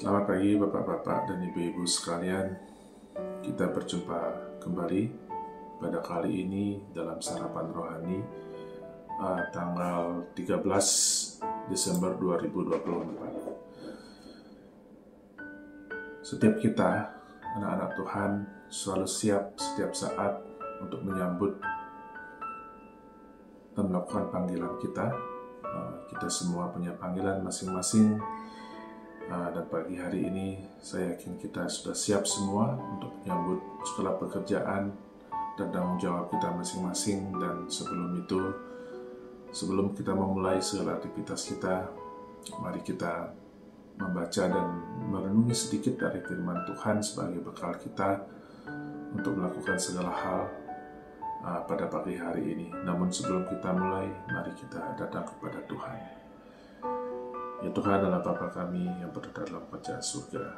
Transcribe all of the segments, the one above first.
Selamat pagi Bapak-Bapak dan Ibu-Ibu sekalian. Kita berjumpa kembali pada kali ini dalam Sarapan Rohani tanggal 13 Desember 2024. Setiap kita, anak-anak Tuhan, selalu siap setiap saat untuk menyambut dan melakukan panggilan kita. Kita semua punya panggilan masing-masing. Dan pagi hari ini saya yakin kita sudah siap semua untuk menyambut segala pekerjaan dan tanggung jawab kita masing-masing. Dan sebelum kita memulai segala aktivitas kita, mari kita membaca dan merenungi sedikit dari firman Tuhan sebagai bekal kita untuk melakukan segala hal pada pagi hari ini. Namun sebelum kita mulai, mari kita datang kepada Tuhan. Ya Tuhan adalah Bapa kami yang berada dalam kerajaan surga.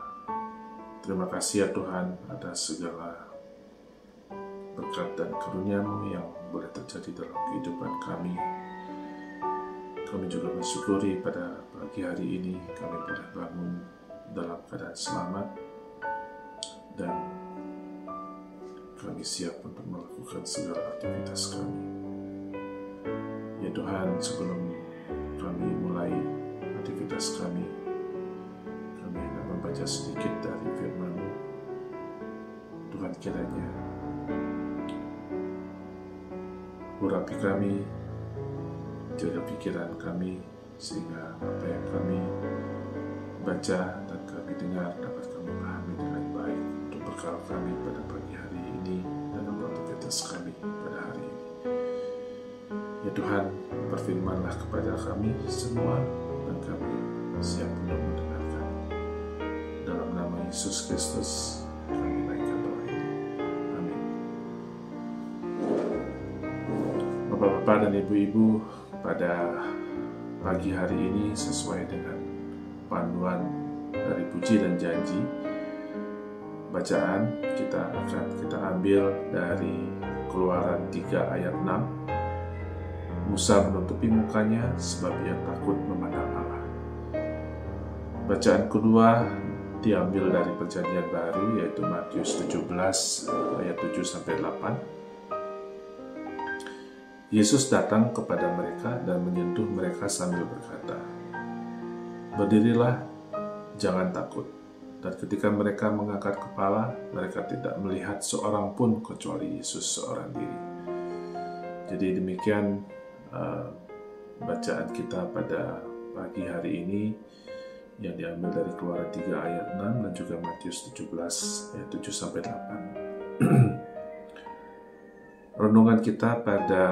Terima kasih ya Tuhan atas segala berkat dan karunia-Mu yang boleh terjadi dalam kehidupan kami. Kami juga bersyukuri pada pagi hari ini kami boleh bangun dalam keadaan selamat dan kami siap untuk melakukan segala aktivitas kami. Ya Tuhan, sebelum kami mulai aktivitas kami hendak membaca sedikit dari firman-Mu. Tuhan, kiranya urapi kami, jaga pikiran kami, sehingga apa yang kami baca dan kami dengar dapat kami pahami dengan baik untuk bekal kami pada pagi hari ini dalam aktivitas kami pada hari ini. Ya Tuhan, berfirman-Lah kepada kami semua, dan kami siap untuk mendengarkan. Dalam nama Yesus Kristus kami naikkan doa ini. Amin. Bapak-bapak dan ibu-ibu, pada pagi hari ini sesuai dengan panduan dari puji dan janji, bacaan kita ambil dari Keluaran 3 ayat 6. Musa menutupi mukanya sebab ia takut memandang Allah. Bacaan kedua diambil dari Perjanjian Baru, yaitu Matius 17 ayat 7-8. Yesus datang kepada mereka dan menyentuh mereka sambil berkata, "Berdirilah, jangan takut." Dan ketika mereka mengangkat kepala, mereka tidak melihat seorang pun kecuali Yesus seorang diri. Jadi demikian bacaan kita pada pagi hari ini yang diambil dari Keluaran 3 ayat 6 dan juga Matius 17 ayat 7-8. Renungan kita pada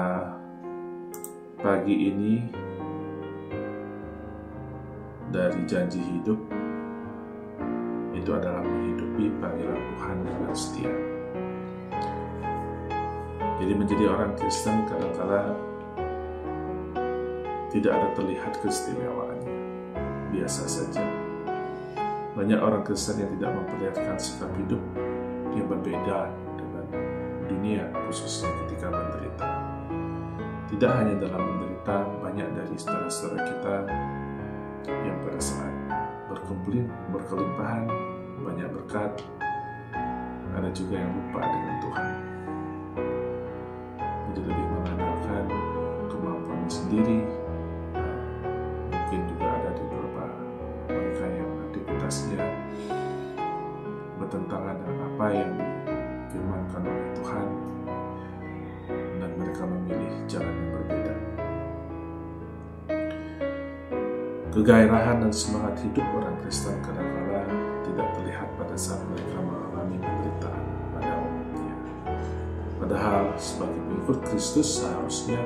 pagi ini dari janji hidup itu adalah menghidupi panggilan Tuhan dengan setia. Jadi menjadi orang Kristen kadang-kala tidak ada terlihat keistimewaannya, biasa saja. Banyak orang Kristen yang tidak memperlihatkan sikap hidup yang berbeda dengan dunia, khususnya ketika menderita. Tidak hanya dalam menderita, banyak dari saudara-saudara kita yang pada saat berkelimpahan, banyak berkat, ada juga yang lupa dengan Tuhan. Jadi lebih mengandalkan kemampuannya sendiri. Mungkin juga ada di beberapa mereka yang aktivitasnya bertentangan dengan apa yang difirmankan oleh Tuhan, dan mereka memilih jalan yang berbeda. Kegairahan dan semangat hidup orang Kristen kadang-kala tidak terlihat pada saat mereka mengalami penderitaan pada umumnya. Padahal sebagai pengikut Kristus seharusnya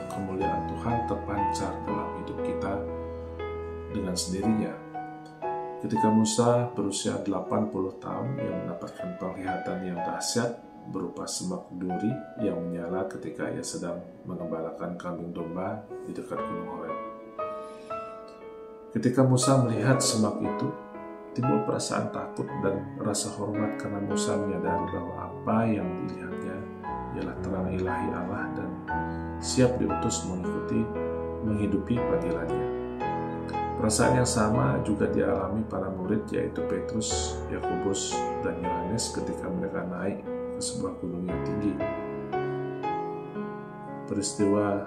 kemuliaan Tuhan terpancar dalam hidup kita dengan sendirinya. Ketika Musa berusia 80 tahun, ia mendapatkan penglihatan yang dahsyat berupa semak duri yang menyala ketika ia sedang mengembalakan kambing domba di dekat Gunung Horeb. Ketika Musa melihat semak itu, timbul perasaan takut dan rasa hormat karena Musa menyadari bahwa apa yang dilihatnya ialah terang ilahi Allah dan siap diutus menghidupi panggilannya. Perasaan yang sama juga dialami para murid, yaitu Petrus, Yakobus, dan Yohanes ketika mereka naik ke sebuah gunung yang tinggi. Peristiwa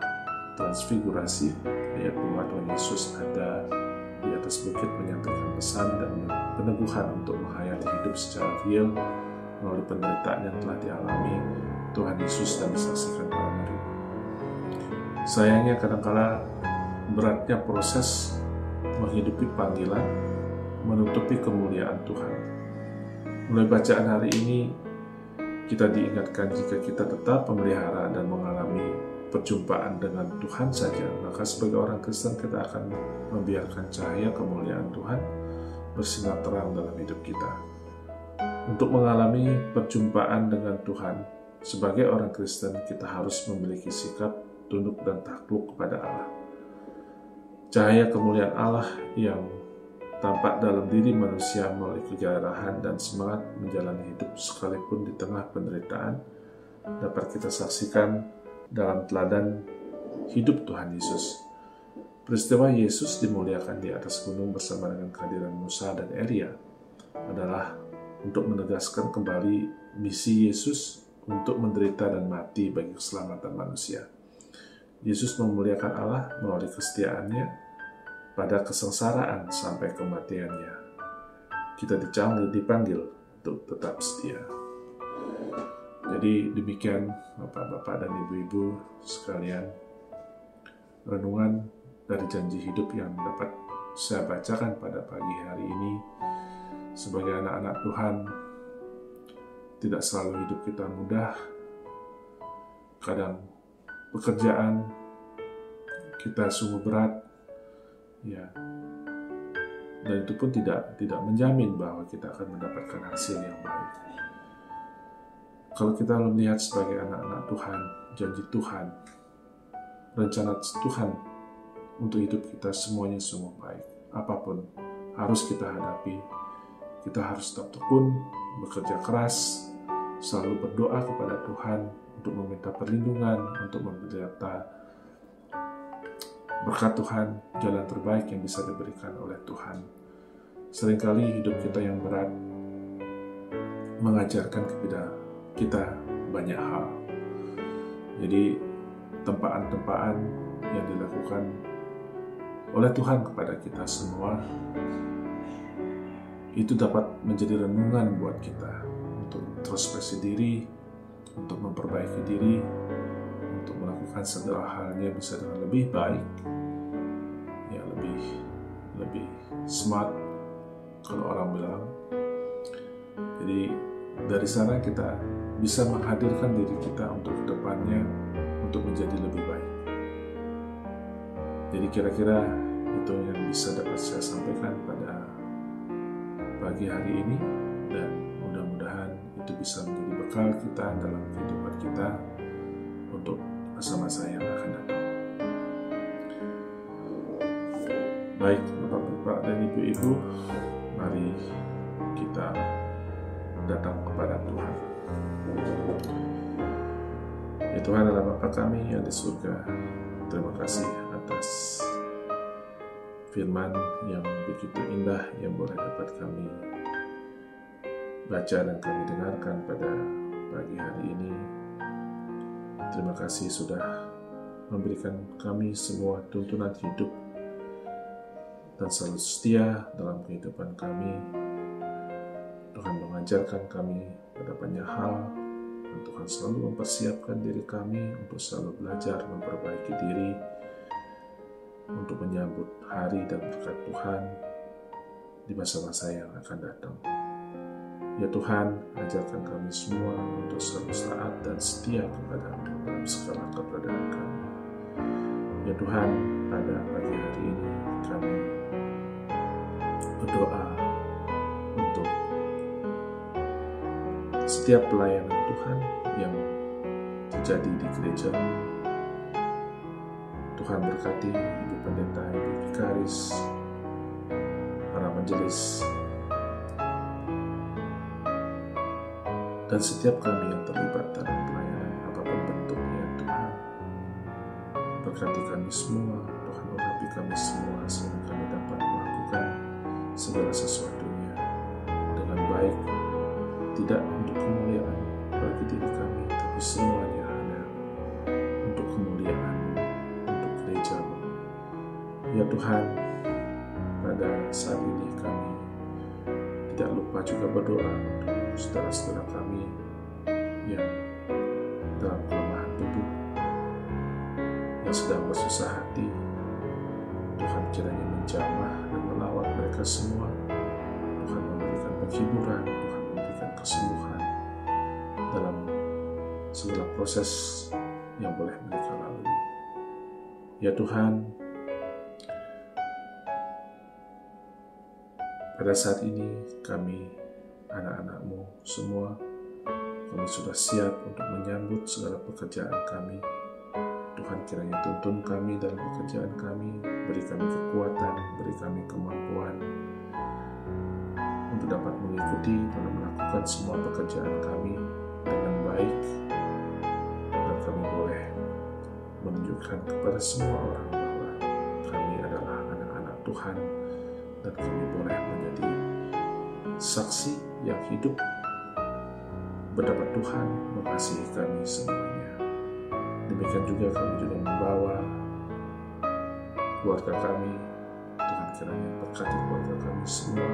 transfigurasi ayat 2, Tuhan Yesus ada di atas bukit menyampaikan pesan dan peneguhan untuk menghayati hidup secara real melalui penderitaan yang telah dialami Tuhan Yesus dan disaksikan para murid. Sayangnya kadangkala beratnya proses menghidupi panggilan menutupi kemuliaan Tuhan. Mulai bacaan hari ini kita diingatkan jika kita tetap memelihara dan mengalami perjumpaan dengan Tuhan saja, maka sebagai orang Kristen kita akan membiarkan cahaya kemuliaan Tuhan bersinar terang dalam hidup kita. Untuk mengalami perjumpaan dengan Tuhan, sebagai orang Kristen kita harus memiliki sikap tunduk dan takluk kepada Allah. Cahaya kemuliaan Allah yang tampak dalam diri manusia melalui kegairahan dan semangat menjalani hidup sekalipun di tengah penderitaan dapat kita saksikan dalam teladan hidup Tuhan Yesus. Peristiwa Yesus dimuliakan di atas gunung bersama dengan kehadiran Musa dan Elia adalah untuk menegaskan kembali misi Yesus untuk menderita dan mati bagi keselamatan manusia. Yesus memuliakan Allah melalui kesetiaannya pada kesengsaraan sampai kematiannya. Kita dipanggil untuk tetap setia. Jadi demikian Bapak-bapak dan Ibu-ibu sekalian, renungan dari janji hidup yang dapat saya bacakan pada pagi hari ini. Sebagai anak-anak Tuhan, tidak selalu hidup kita mudah. Kadang pekerjaan kita sungguh berat, ya, dan itu pun tidak menjamin bahwa kita akan mendapatkan hasil yang baik. Kalau kita melihat sebagai anak-anak Tuhan, janji Tuhan, rencana Tuhan untuk hidup kita semuanya sungguh baik. Apapun harus kita hadapi, kita harus tetap tekun, bekerja keras, selalu berdoa kepada Tuhan untuk meminta perlindungan, untuk meminta berkat Tuhan, jalan terbaik yang bisa diberikan oleh Tuhan. Seringkali hidup kita yang berat mengajarkan kepada kita banyak hal. Jadi tempaan-tempaan yang dilakukan oleh Tuhan kepada kita semua itu dapat menjadi renungan buat kita untuk introspeksi diri, untuk memperbaiki diri, untuk melakukan segala halnya bisa dengan lebih baik, ya lebih smart kalau orang bilang. Jadi dari sana kita bisa menghadirkan diri kita untuk kedepannya untuk menjadi lebih baik. Jadi kira-kira itu yang bisa dapat saya sampaikan pada pagi hari ini, dan mudah-mudahan itu bisa menjadi bekal kita dalam kehidupan kita untuk masa-masa yang akan datang. Baik Bapak-bapak dan Ibu-ibu, mari kita datang kepada Tuhan. Ya Tuhan adalah Bapa kami yang di surga, terima kasih atas firman yang begitu indah yang boleh dapat kami baca dan kami dengarkan pada pagi hari ini. Terima kasih sudah memberikan kami semua tuntunan hidup dan selalu setia dalam kehidupan kami. Tuhan mengajarkan kami pada banyak hal, dan Tuhan selalu mempersiapkan diri kami untuk selalu belajar memperbaiki diri untuk menyambut hari dan berkat Tuhan di masa-masa yang akan datang. Ya Tuhan, ajarkan kami semua untuk selalu taat dan setia kepada-Mu dalam segala keberadaan kami. Ya Tuhan, pada pagi hari ini kami berdoa untuk setiap pelayanan Tuhan yang terjadi di gereja. Tuhan berkati Ibu Pendeta, Ibu Vikaris, para majelis, dan setiap kami yang terlibat dalam pelayanan apapun bentuknya. Tuhan berkati kami semua, Tuhan urapi kami semua sehingga kami dapat melakukan segala sesuatunya dengan baik, tidak untuk kemuliaan bagi diri kami, tapi semuanya hanya untuk kemuliaan, untuk gereja-Mu. Ya Tuhan, pada saat ini kami tidak lupa juga berdoa untuk saudara-saudara kami yang dalam kelemahan tubuh, yang sedang bersusah hati. Tuhan kiranya menjamah dan melawat mereka semua. Tuhan memberikan penghiburan, Tuhan memberikan kesembuhan dalam segala proses yang boleh mereka lalui. Ya Tuhan, pada saat ini kami, anak-anak-Mu semua, kami sudah siap untuk menyambut segala pekerjaan kami. Tuhan kiranya tuntun kami dalam pekerjaan kami, beri kami kekuatan, beri kami kemampuan untuk dapat mengikuti dan melakukan semua pekerjaan kami dengan baik, dan kami boleh menunjukkan kepada semua orang bahwa kami adalah anak-anak Tuhan, dan kami boleh menjadi saksi yang hidup betapa Tuhan mengasihi kami semuanya. Demikian juga kami juga membawa keluarga kami. Tuhan kiranya berkati keluarga kami semua,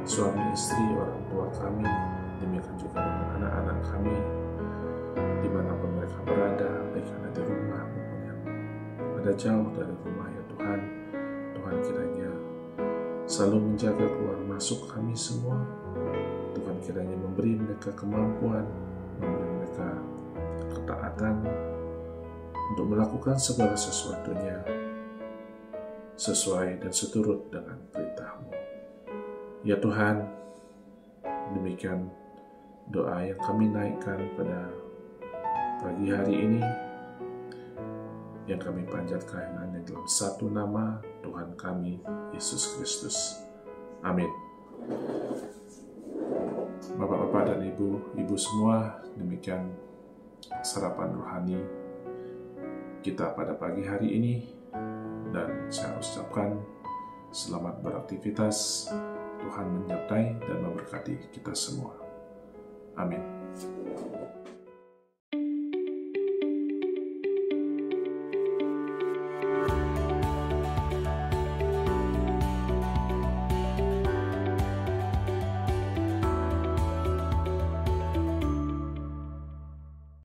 suami istri, orang tua kami, demikian juga dengan anak-anak kami, dimanapun mereka berada, baik ada di rumah maupun yang ada jauh dari rumah. Ya Tuhan, Tuhan kiranya selalu menjaga keluar masuk kami semua. Tuhan kiranya memberi mereka kemampuan, memberi mereka ketaatan untuk melakukan segala sesuatunya sesuai dan seturut dengan perintah-Mu. Ya Tuhan, demikian doa yang kami naikkan pada pagi hari ini, yang kami panjatkan hanya dalam satu nama, Tuhan kami, Yesus Kristus. Amin. Bapak-bapak dan ibu semua, demikian sarapan rohani kita pada pagi hari ini, dan saya ucapkan selamat beraktivitas. Tuhan menyertai dan memberkati kita semua. Amin.